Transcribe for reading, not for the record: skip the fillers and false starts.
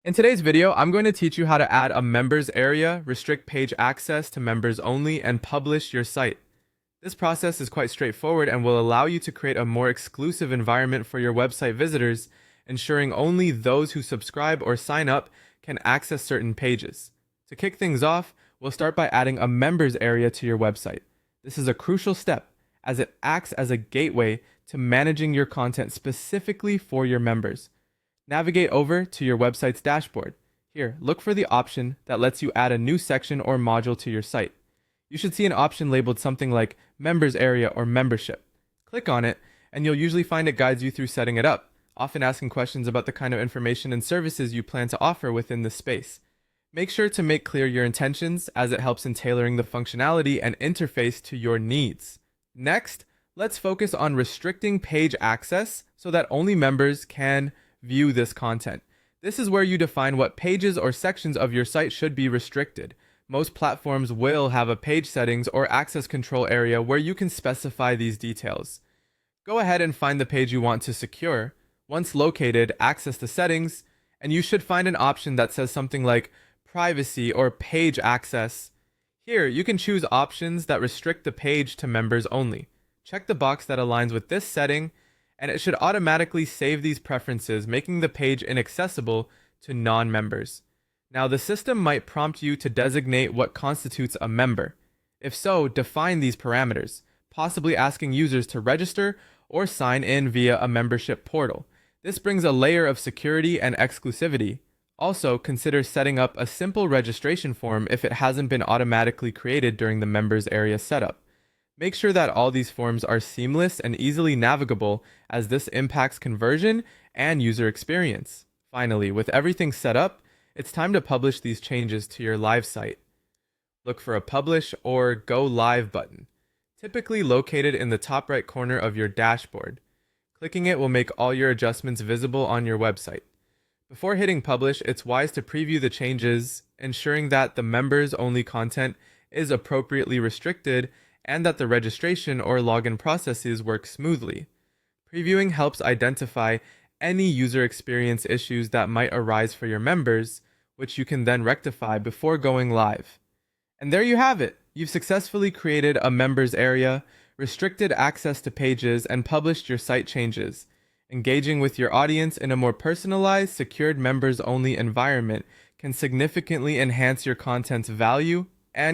In today's video, I'm going to teach you how to add a members area, restrict page access to members only, and publish your site. This process is quite straightforward and will allow you to create a more exclusive environment for your website visitors, ensuring only those who subscribe or sign up can access certain pages. To kick things off, we'll start by adding a members area to your website. This is a crucial step as it acts as a gateway to managing your content specifically for your members. Navigate over to your website's dashboard. Here, look for the option that lets you add a new section or module to your site. You should see an option labeled something like Members Area or Membership. Click on it, and you'll usually find it guides you through setting it up, often asking questions about the kind of information and services you plan to offer within this space. Make sure to make clear your intentions, as it helps in tailoring the functionality and interface to your needs. Next, let's focus on restricting page access so that only members can view this content. This is where you define what pages or sections of your site should be restricted. Most platforms will have a page settings or access control area where you can specify these details. Go ahead and find the page you want to secure. Once located, access the settings, and you should find an option that says something like privacy or page access. Here, you can choose options that restrict the page to members only. Check the box that aligns with this setting, and it should automatically save these preferences, making the page inaccessible to non-members. Now, the system might prompt you to designate what constitutes a member. If so, define these parameters, possibly asking users to register or sign in via a membership portal. This brings a layer of security and exclusivity. Also, consider setting up a simple registration form if it hasn't been automatically created during the members area setup. Make sure that all these forms are seamless and easily navigable, as this impacts conversion and user experience. Finally, with everything set up, it's time to publish these changes to your live site. Look for a Publish or Go Live button, typically located in the top right corner of your dashboard. Clicking it will make all your adjustments visible on your website. Before hitting Publish, it's wise to preview the changes, ensuring that the members-only content is appropriately restricted and that the registration or login processes work smoothly. Previewing helps identify any user experience issues that might arise for your members, which you can then rectify before going live. And there you have it. You've successfully created a members area, restricted access to pages, and published your site changes. Engaging with your audience in a more personalized, secured members-only environment can significantly enhance your content's value and